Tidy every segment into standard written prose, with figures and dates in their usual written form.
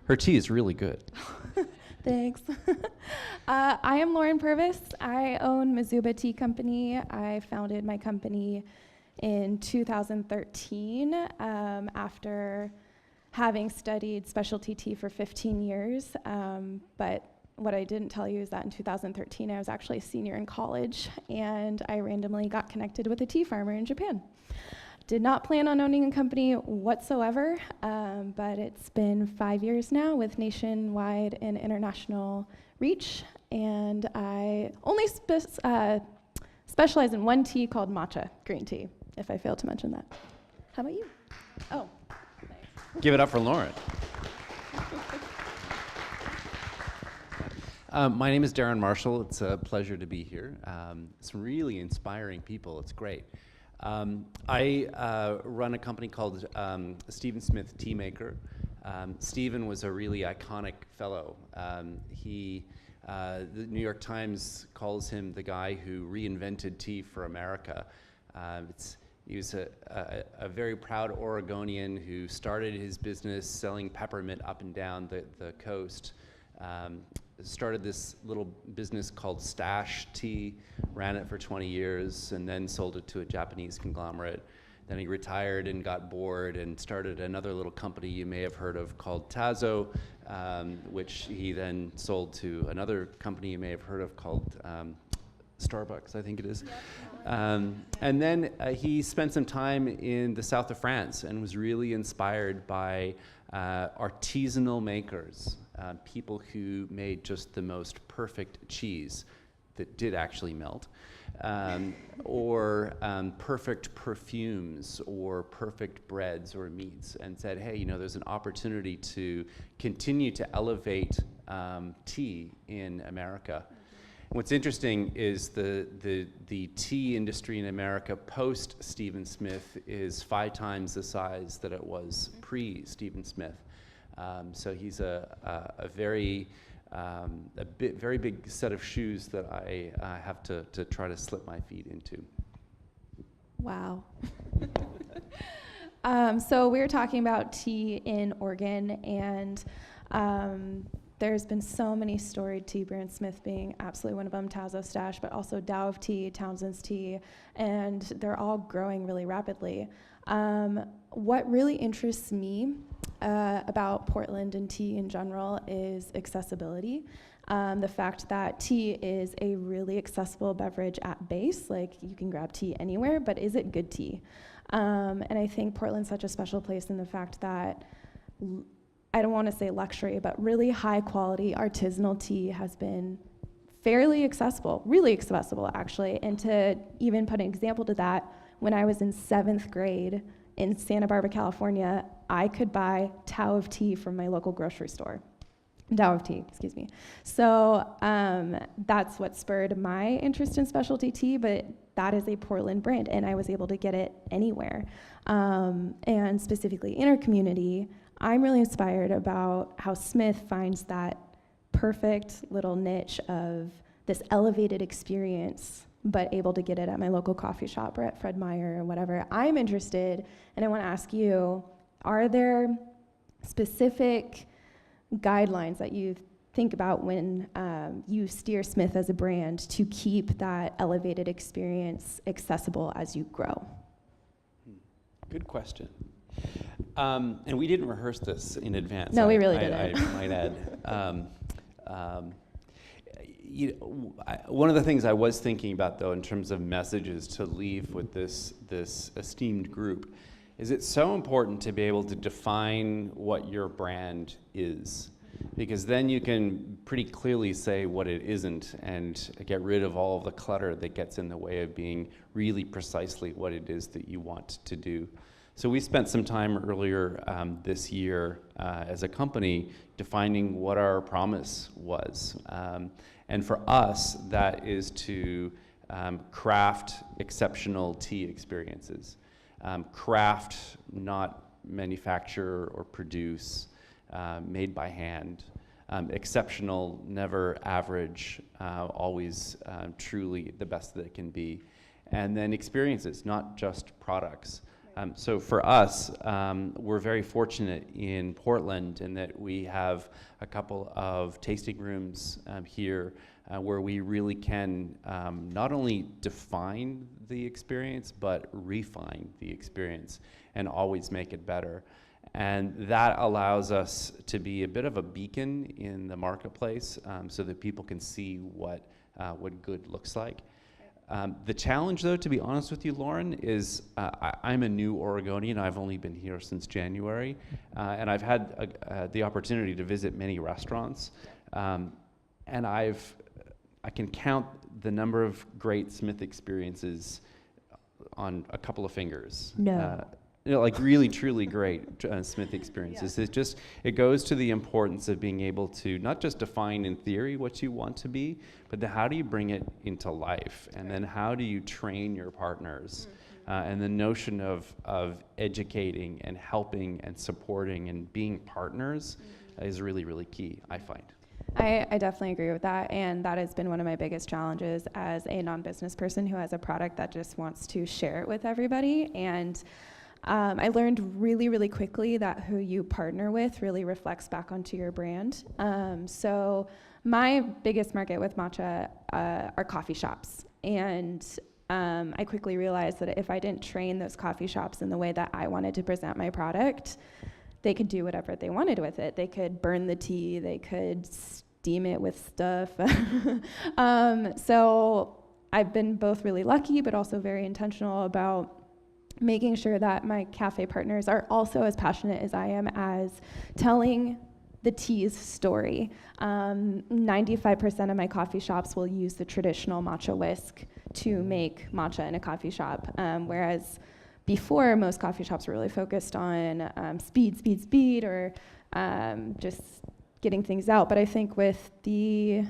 Her tea is really good. Thanks. I am Lauren Purvis. I own Mizuba Tea Company. I founded my company in 2013 after having studied specialty tea for 15 years. But what I didn't tell you is that in 2013, I was actually a senior in college, and I randomly got connected with a tea farmer in Japan. Did not plan on owning a company whatsoever, but it's been 5 years now with nationwide and international reach, and I only specialize in one tea called matcha green tea, if I failed to mention that. How about you? Oh, thanks. Give it up for Lauren. My name is Darren Marshall. It's a pleasure to be here. Some really inspiring people. It's great. I run a company called Stephen Smith Tea Maker. Stephen was a really iconic fellow. The New York Times calls him the guy who reinvented tea for America. He was a very proud Oregonian who started his business selling peppermint up and down the coast. Started this little business called Stash Tea, ran it for 20 years, and then sold it to a Japanese conglomerate. Then he retired and got bored and started another little company you may have heard of called Tazo, which he then sold to another company you may have heard of called Starbucks, I think it is. And then he spent some time in the south of France and was really inspired by artisanal makers, people who made just the most perfect cheese that did actually melt, or perfect perfumes, or perfect breads or meats, and said, hey, there's an opportunity to continue to elevate tea in America. What's interesting is the tea industry in America post Stephen Smith is 5 times the size that it was pre-Stephen Smith. So he's a very big set of shoes that I have to try to slip my feet into. Wow. So we were talking about tea in Oregon, and there's been so many storied tea brands, Smith being absolutely one of them, Tazo, Stash, but also Dow of Tea, Townsend's Tea, and they're all growing really rapidly. What really interests me about Portland and tea in general is accessibility. The fact that tea is a really accessible beverage at base, like you can grab tea anywhere, but is it good tea? And I think Portland's such a special place in the fact that I don't want to say luxury, but really high quality artisanal tea has been fairly accessible, really accessible actually. And to even put an example to that, when I was in 7th grade in Santa Barbara, California, I could buy Tao of tea from my local grocery store. Dow of Tea, excuse me. So that's what spurred my interest in specialty tea, but that is a Portland brand, and I was able to get it anywhere. And specifically in our community, I'm really inspired about how Smith finds that perfect little niche of this elevated experience, but able to get it at my local coffee shop or at Fred Meyer or whatever. I'm interested, and I want to ask you, are there specific guidelines that you think about when you steer Smith as a brand to keep that elevated experience accessible as you grow? Good question. And we didn't rehearse this in advance. No, we really didn't. I might add. One of the things I was thinking about, though, in terms of messages to leave with this esteemed group, is it's so important to be able to define what your brand is, because then you can pretty clearly say what it isn't and get rid of all of the clutter that gets in the way of being really precisely what it is that you want to do. So we spent some time earlier this year as a company defining what our promise was. And for us, that is to craft exceptional tea experiences. Craft, not manufacture or produce, made by hand. Exceptional, never average, always truly the best that it can be. And then experiences, not just products. So for us, we're very fortunate in Portland in that we have a couple of tasting rooms here where we really can not only define the experience, but refine the experience and always make it better. And that allows us to be a bit of a beacon in the marketplace so that people can see what good looks like. The challenge, though, to be honest with you, Lauren, is I'm a new Oregonian. I've only been here since January, and I've had the opportunity to visit many restaurants, and I can count the number of great Smith experiences on a couple of fingers. No. Like really, truly great Smith experiences. Yeah. It goes to the importance of being able to not just define in theory what you want to be, but how do you bring it into life? And then how do you train your partners? And the notion of educating and helping and supporting and being partners is really, really key, I find. I definitely agree with that, and that has been one of my biggest challenges as a non-business person who has a product that just wants to share it with everybody. And I learned really, really quickly that who you partner with really reflects back onto your brand. So my biggest market with matcha are coffee shops. And I quickly realized that if I didn't train those coffee shops in the way that I wanted to present my product, they could do whatever they wanted with it. They could burn the tea, they could steam it with stuff. So I've been both really lucky, but also very intentional about making sure that my cafe partners are also as passionate as I am as telling the tea's story. 95% of my coffee shops will use the traditional matcha whisk to make matcha in a coffee shop, whereas before, most coffee shops were really focused on speed, or just getting things out. But I think with the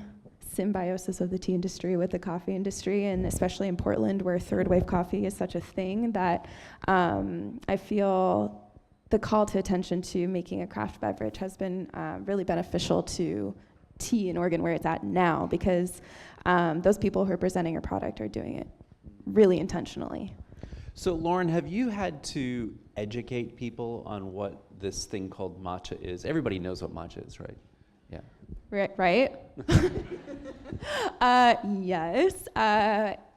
symbiosis of the tea industry with the coffee industry, and especially in Portland where third wave coffee is such a thing, that I feel the call to attention to making a craft beverage has been really beneficial to tea in Oregon where it's at now, because those people who are presenting your product are doing it really intentionally. So Lauren, have you had to educate people on what this thing called matcha is? Everybody knows what matcha is, right? Yeah. Right? Yes.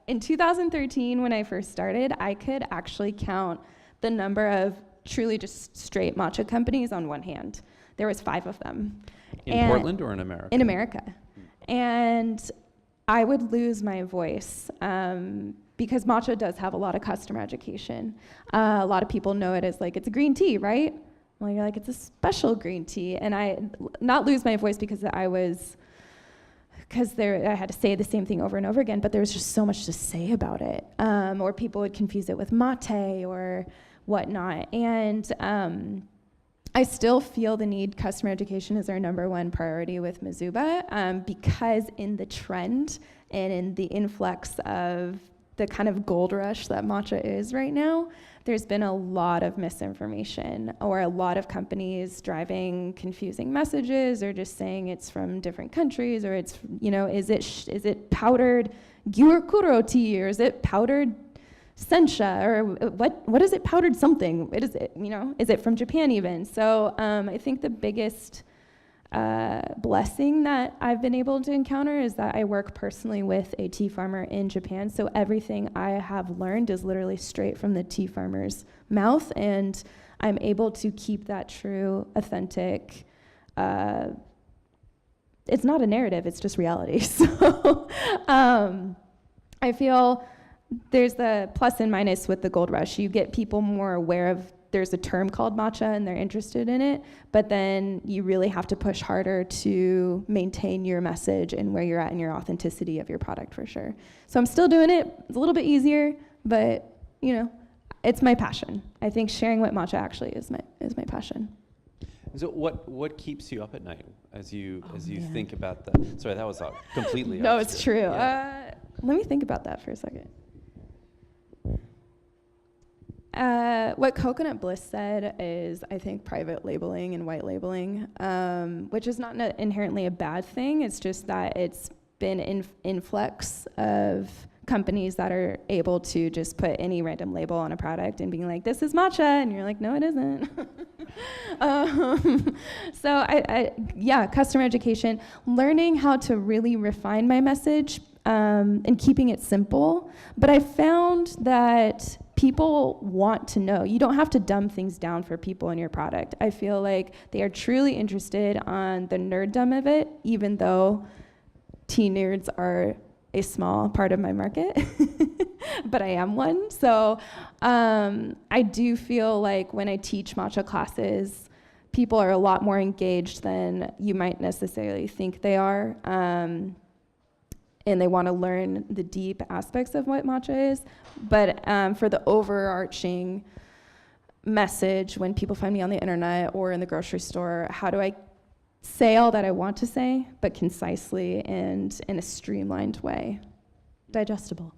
In 2013, when I first started, I could actually count the number of truly just straight matcha companies on one hand. There was 5 of them. In Portland or in America? In America. And I would lose my voice because matcha does have a lot of customer education. A lot of people know it as like, it's a green tea, right? Well, you're like, it's a special green tea. And I not lose my voice because I had to say the same thing over and over again, but there was just so much to say about it. Or people would confuse it with mate or whatnot. And I still feel the need. Customer education is our number one priority with Mizuba, because in the trend and in the influx of the kind of gold rush that matcha is right now, there's been a lot of misinformation, or a lot of companies driving confusing messages, or just saying it's from different countries, or it's, is it powdered gyokuro tea, or is it powdered sencha, or what is it, powdered something? What is it, is it from Japan even? So I think the biggest blessing that I've been able to encounter is that I work personally with a tea farmer in Japan, so everything I have learned is literally straight from the tea farmer's mouth, and I'm able to keep that true, authentic, it's not a narrative, it's just reality. So I feel there's the plus and minus with the gold rush. You get people more aware of there's a term called matcha and they're interested in it, but then you really have to push harder to maintain your message and where you're at and your authenticity of your product, for sure. So I'm still doing it. It's a little bit easier, but it's my passion. I think sharing what matcha actually is my passion. So what keeps you up at night as you think about that? Sorry, that was completely No, obscure. it's true. Yeah. Let me think about that for a second. What Coconut Bliss said is, I think, private labeling and white labeling, which is not inherently a bad thing. It's just that it's been influx of companies that are able to just put any random label on a product and being like, this is matcha, and you're like, no, it isn't. So yeah, customer education, learning how to really refine my message, and keeping it simple. But I found that people want to know. You don't have to dumb things down for people in your product. I feel like they are truly interested on the nerddom of it, even though tea nerds are a small part of my market, but I am one. So I do feel like when I teach matcha classes, people are a lot more engaged than you might necessarily think they are. And they want to learn the deep aspects of what matcha is. But for the overarching message, when people find me on the internet or in the grocery store, how do I say all that I want to say, but concisely and in a streamlined way? Digestible.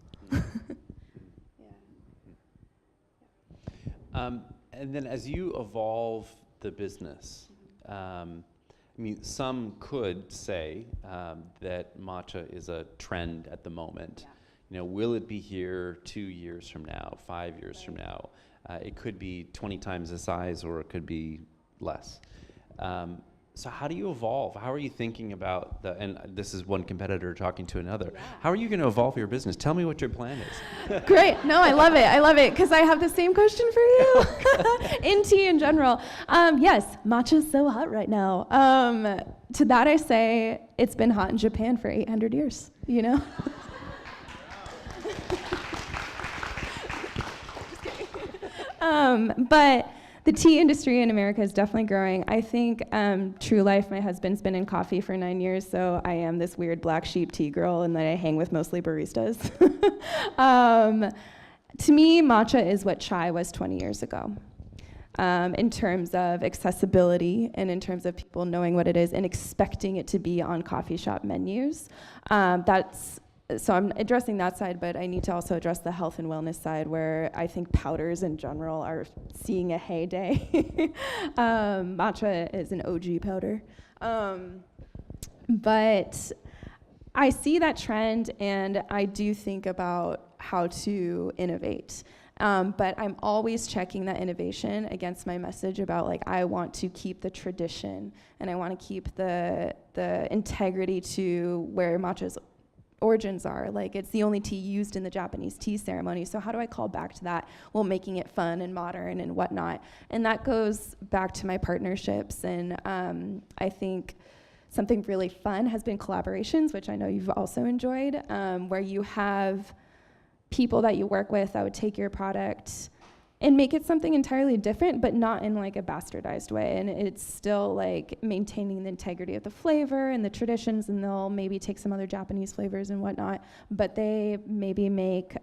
And then as you evolve the business, I mean, some could say that matcha is a trend at the moment. Yeah. You know, will it be here 2 years from now, 5 years from now? It could be 20 times the size, or it could be less. So how do you evolve? How are you thinking about and this is one competitor talking to another. Yeah. How are you going to evolve your business? Tell me what your plan is. Great. No, I love it, because I have the same question for you. In tea in general. Yes, matcha is so hot right now. To that I say, it's been hot in Japan for 800 years, you know? But the tea industry in America is definitely growing. I think True Life, my husband's been in coffee for 9 years, so I am this weird black sheep tea girl, and that I hang with mostly baristas. To me, matcha is what chai was 20 years ago, in terms of accessibility and in terms of people knowing what it is and expecting it to be on coffee shop menus. So I'm addressing that side, but I need to also address the health and wellness side, where I think powders in general are seeing a heyday. Matcha is an OG powder. But I see that trend, and I do think about how to innovate. But I'm always checking that innovation against my message about, like, I want to keep the tradition, and I want to keep the integrity to where matcha's origins are. Like, it's the only tea used in the Japanese tea ceremony. So how do I call back to that while making it fun and modern and whatnot? And that goes back to my partnerships. And I think something really fun has been collaborations, which I know you've also enjoyed, where you have people that you work with that would take your product and make it something entirely different, but not in like a bastardized way. And it's still like maintaining the integrity of the flavor and the traditions, and they'll maybe take some other Japanese flavors and whatnot, but they maybe make,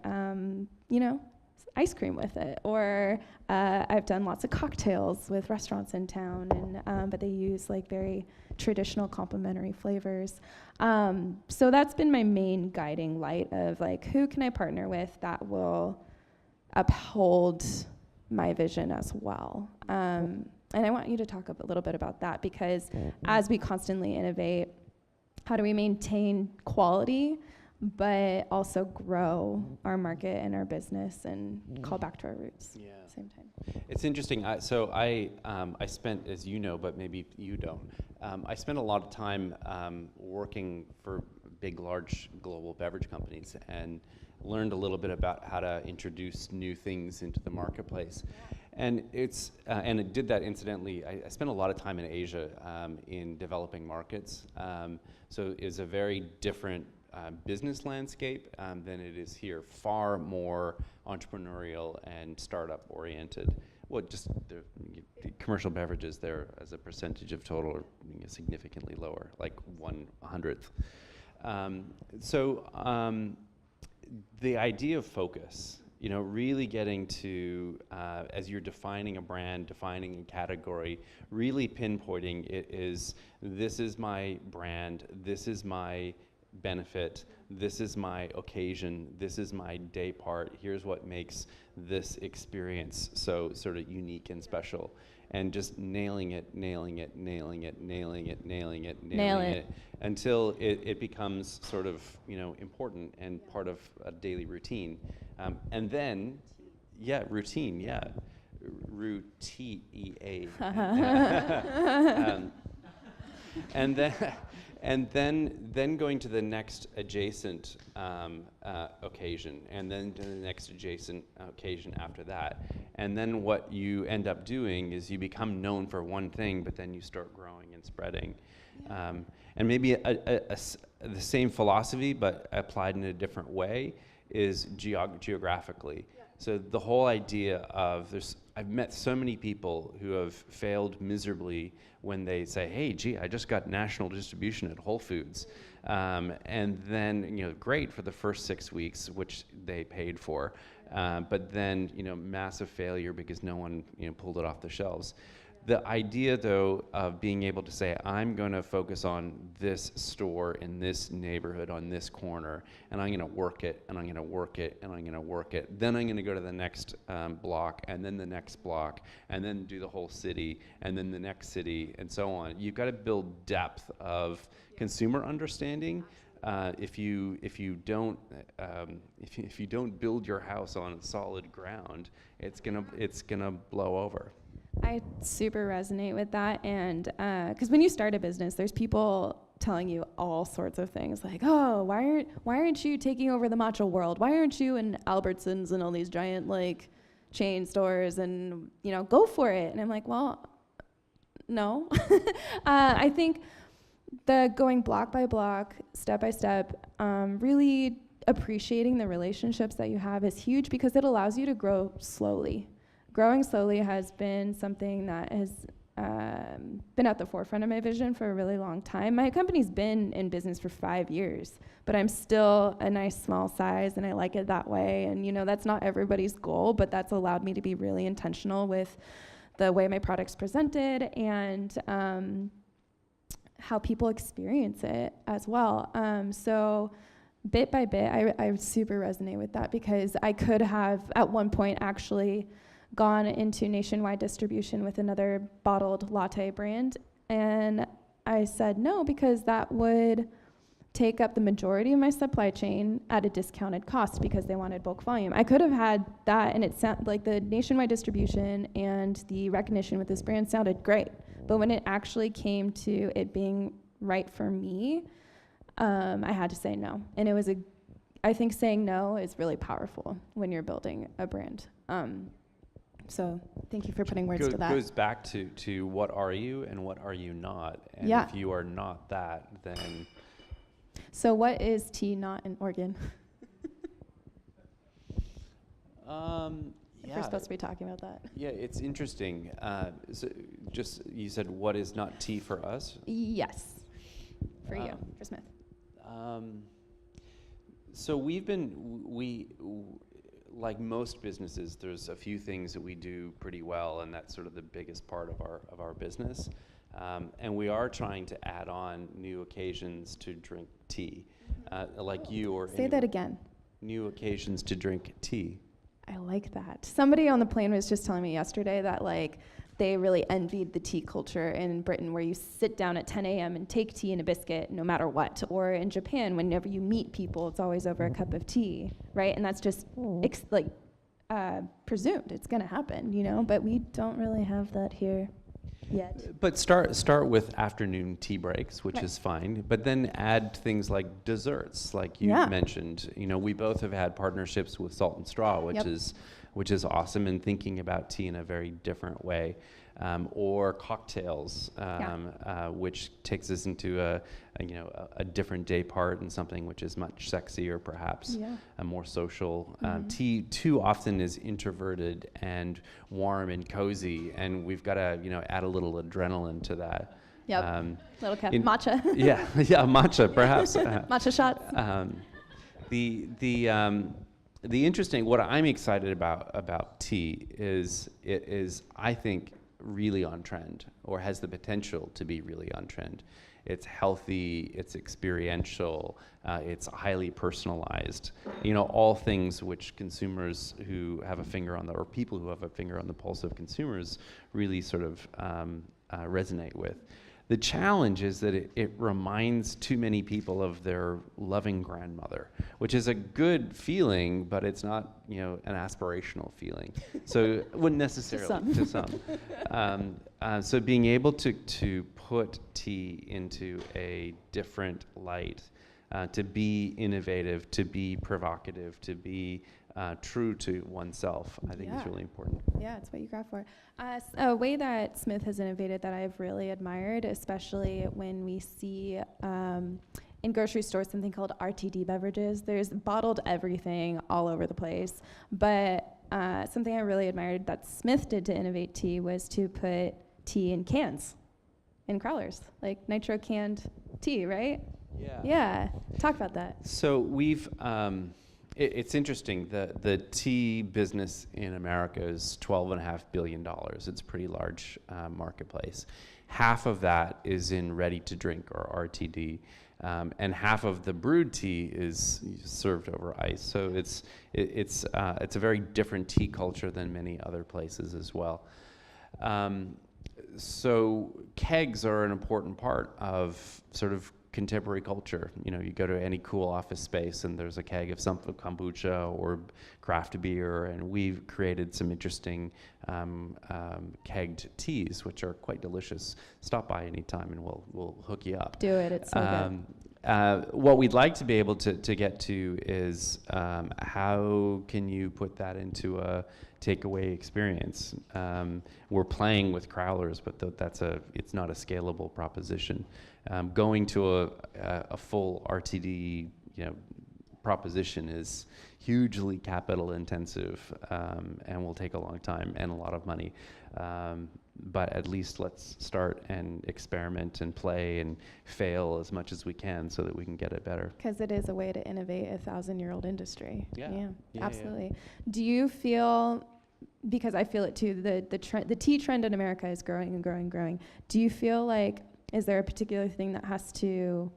ice cream with it. Or I've done lots of cocktails with restaurants in town, and but they use like very traditional complementary flavors. So that's been my main guiding light of like, who can I partner with that will uphold my vision as well. And I want you to talk a little bit about that, because as we constantly innovate, how do we maintain quality but also grow our market and our business and call back to our roots at the same time? It's interesting. I spent, as you know, but maybe you don't, I spent a lot of time working for big, large global beverage companies, and learned a little bit about how to introduce new things into the marketplace. And and it did that incidentally. I spent a lot of time in Asia in developing markets. So it's a very different business landscape than it is here. Far more entrepreneurial and startup oriented. Well, just the commercial beverages there as a percentage of total are significantly lower, like 1/100th. The idea of focus, really getting to, as you're defining a brand, defining a category, really pinpointing it is, this is my brand, this is my benefit, this is my occasion, this is my day part, here's what makes this experience so sort of unique and special. And just nailing it until it becomes sort of, important and part of a daily routine. And then, routine, routine. And then going to the next adjacent occasion, and then to the next adjacent occasion after that. And then what you end up doing is you become known for one thing, but then you start growing and spreading. And maybe the same philosophy, but applied in a different way, is geographically. So the whole idea of I've met so many people who have failed miserably when they say, hey, gee, I just got national distribution at Whole Foods. And then, great for the first 6 weeks, which they paid for. But then, massive failure because no one, pulled it off the shelves. The idea, though, of being able to say, I'm going to focus on this store in this neighborhood on this corner, and I'm going to work it, and I'm going to work it, and I'm going to work it. Then I'm going to go to the next block, and then the next block, and then do the whole city, and then the next city, and so on. You've got to build depth of consumer understanding. If you don't build your house on solid ground, it's gonna blow over. I super resonate with that, and because when you start a business, there's people telling you all sorts of things like, oh, why aren't you taking over the matcha world? Why aren't you in Albertsons and all these giant chain stores, and go for it? And I'm like, well, no. I think the going block by block, step by step, really appreciating the relationships that you have is huge because it allows you to grow slowly. Growing slowly has been something that has been at the forefront of my vision for a really long time. My company's been in business for 5 years, but I'm still a nice small size, and I like it that way. And that's not everybody's goal, but that's allowed me to be really intentional with the way my product's presented and how people experience it as well. So bit by bit, I super resonate with that because I could have at one point actually gone into nationwide distribution with another bottled latte brand, and I said no because that would take up the majority of my supply chain at a discounted cost because they wanted bulk volume. I could have had that, and it sounded like the nationwide distribution and the recognition with this brand sounded great, but when it actually came to it being right for me, I had to say no. And it was I think saying no is really powerful when you're building a brand. So thank you for putting words to that. Goes back to what are you and what are you not? And if you are not that, then... So what is tea not in Oregon? We're supposed to be talking about that. Yeah, it's interesting. So you said what is not tea for us? Yes, for you, for Smith. So like most businesses, there's a few things that we do pretty well, and that's sort of the biggest part of our business. And we are trying to add on new occasions to drink tea, like you or say that again. New occasions to drink tea. I like that. Somebody on the plane was just telling me yesterday that they really envied the tea culture in Britain, where you sit down at 10 a.m. and take tea and a biscuit no matter what. Or in Japan, whenever you meet people, it's always over a cup of tea, right? And that's just presumed it's going to happen, but we don't really have that here yet. But start with afternoon tea breaks, which is fine. But then add things like desserts, like you mentioned. We both have had partnerships with Salt and Straw, which is awesome, and thinking about tea in a very different way. Or cocktails, which takes us into a different day part and something which is much sexier, perhaps, a more social. Tea too often is introverted and warm and cozy, and we've got to add a little adrenaline to that. Yep. Little matcha. yeah, matcha, perhaps. Matcha shots. The interesting, what I'm excited about tea is I think really on trend, or has the potential to be really on trend. It's healthy, it's experiential, it's highly personalized. All things which consumers who have a finger on or people who have a finger on the pulse of consumers really sort of resonate with. The challenge is that it reminds too many people of their loving grandmother, which is a good feeling, but it's not, an aspirational feeling. So it wouldn't necessarily to some. So being able to put tea into a different light, to be innovative, to be provocative, to be true to oneself, I think is really important. Yeah, it's what you grab for. A way that Smith has innovated that I've really admired, especially when we see in grocery stores something called RTD beverages. There's bottled everything all over the place. But something I really admired that Smith did to innovate tea was to put tea in cans, in crowlers, like nitro canned tea, right? Yeah. Talk about that. So we've... It's interesting. The tea business in America is $12.5 billion. It's a pretty large marketplace. Half of that is in ready-to-drink, or RTD, and half of the brewed tea is served over ice. So it's a very different tea culture than many other places as well. So kegs are an important part of sort of contemporary culture. You go to any cool office space and there's a keg of something, kombucha or craft beer, and we've created some interesting kegged teas, which are quite delicious. Stop by anytime and we'll hook you up. Do it, it's so good. What we'd like to be able to get to is how can you put that into a takeaway experience? We're playing with crowlers, but it's not a scalable proposition. Going to a full RTD, proposition is hugely capital intensive, and will take a long time and a lot of money. But at least let's start and experiment and play and fail as much as we can so that we can get it better. Because it is a way to innovate a 1,000-year-old industry. Yeah, Absolutely. Yeah. Do you feel, because I feel it too, the tea trend in America is growing and growing and growing. Do you feel like, is there a particular thing that has to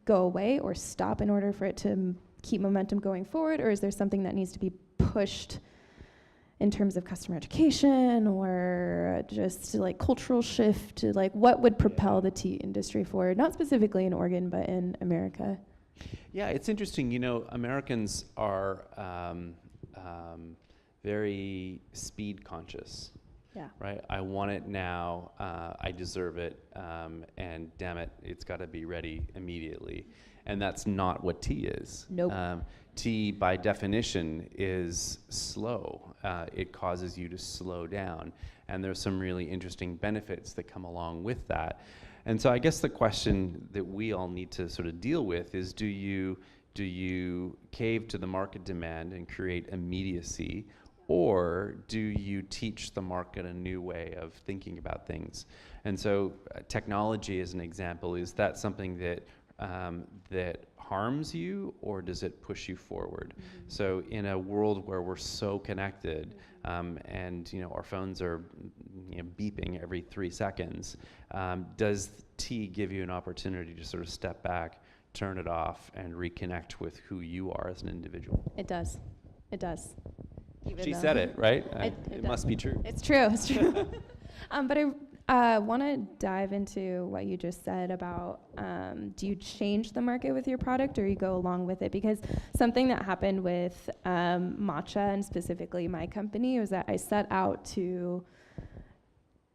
go away or stop in order for it to keep momentum going forward, or is there something that needs to be pushed in terms of customer education or just like cultural shift? Like, what would propel the tea industry forward, not specifically in Oregon, but in America? Yeah, it's interesting. Americans are very speed conscious. Yeah. Right? I want it now, I deserve it, and damn it, it's got to be ready immediately. And that's not what tea is. Nope. Tea, by definition, is slow. It causes you to slow down. And there's some really interesting benefits that come along with that. And so I guess the question that we all need to sort of deal with is, do you cave to the market demand and create immediacy, or do you teach the market a new way of thinking about things? And so technology, as an example, is that something that harms you, or does it push you forward? Mm-hmm. So in a world where we're so connected, and our phones are beeping every 3 seconds, does tea give you an opportunity to sort of step back, turn it off, and reconnect with who you are as an individual? It does. It does. She said it, right? It must be true. It's true. It's true. But I want to dive into what you just said about, do you change the market with your product, or you go along with it? Because something that happened with matcha, and specifically my company, was that I set out to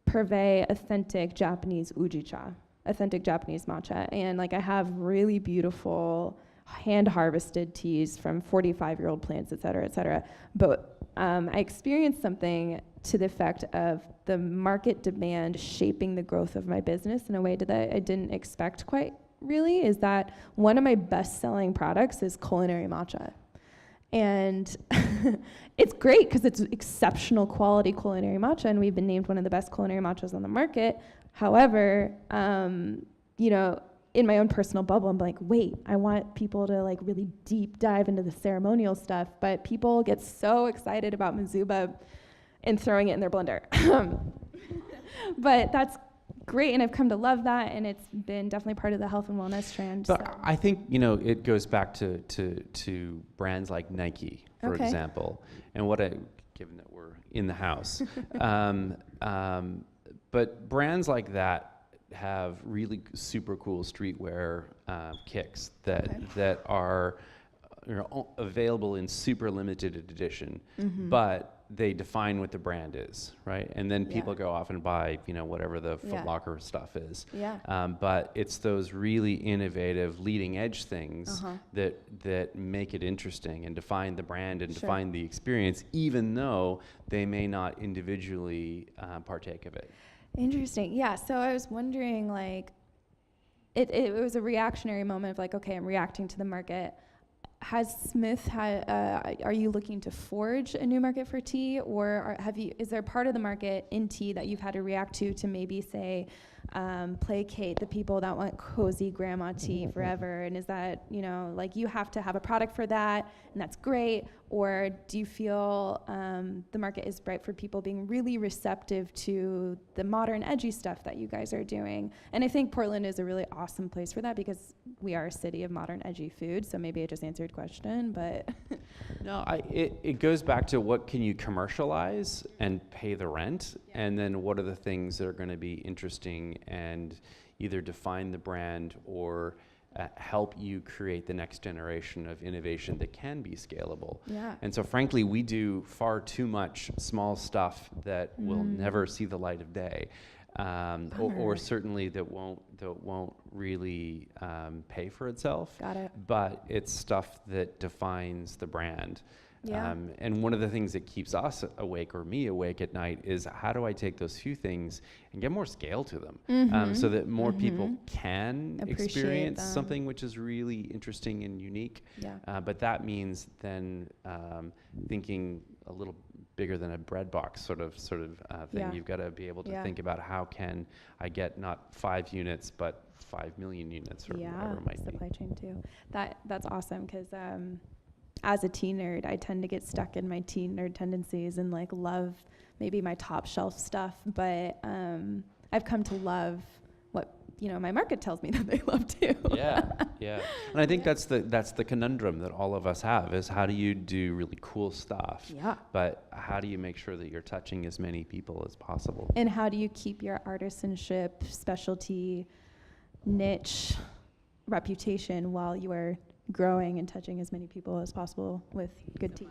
purvey authentic Japanese ujicha, authentic Japanese matcha. And I have really beautiful hand-harvested teas from 45-year-old plants, et cetera, but I experienced something to the effect of the market demand shaping the growth of my business in a way that I didn't expect quite really, is that one of my best-selling products is culinary matcha. And it's great because it's exceptional quality culinary matcha, and we've been named one of the best culinary matchas on the market. However, in my own personal bubble, I'm like, wait, I want people to really deep dive into the ceremonial stuff, but people get so excited about Mizuba and throwing it in their blender. But that's great, and I've come to love that, and it's been definitely part of the health and wellness trend. But So. I think, it goes back to brands like Nike, for Okay. example, and given that we're in the house, but brands like that have really super cool streetwear kicks that are available in super limited edition, but they define what the brand is, right? And then people go off and buy, whatever the Foot Locker stuff is. Yeah. But it's those really innovative, leading edge things that make it interesting and define the brand and define the experience, even though they may not individually partake of it. Interesting. Yeah. So I was wondering, it was a reactionary moment of okay, I'm reacting to the market. Has Smith are you looking to forge a new market for tea, or is there part of the market in tea that you've had to react to maybe say, placate the people that want cozy grandma tea forever? And is that, you have to have a product for that, and that's great? Or do you feel the market is ripe for people being really receptive to the modern, edgy stuff that you guys are doing? And I think Portland is a really awesome place for that because we are a city of modern, edgy food. So maybe I just answered your question, but. No, it goes back to what can you commercialize and pay the rent, and then what are the things that are going to be interesting and either define the brand or help you create the next generation of innovation that can be scalable. Yeah. And so frankly, we do far too much small stuff that will never see the light of day. Or certainly that won't really pay for itself. Got it. But it's stuff that defines the brand. Yeah. And one of the things that keeps us awake, or me awake at night, is how do I take those few things and get more scale to them, so that more people can Appreciate experience them. something which is really interesting and unique. Yeah. But that means then thinking a little bigger than a bread box sort of thing. Yeah. You've got to be able to think about how can I get not 5 units but 5 million units, or whatever it might be. Supply chain too. That's awesome because as a tea nerd, I tend to get stuck in my tea nerd tendencies and love maybe my top shelf stuff, but I've come to love what my market tells me that they love too. Yeah. And I think that's the conundrum that all of us have, is how do you do really cool stuff? Yeah. But how do you make sure that you're touching as many people as possible? And how do you keep your artisanship, specialty, niche reputation while you are growing and touching as many people as possible with good tea?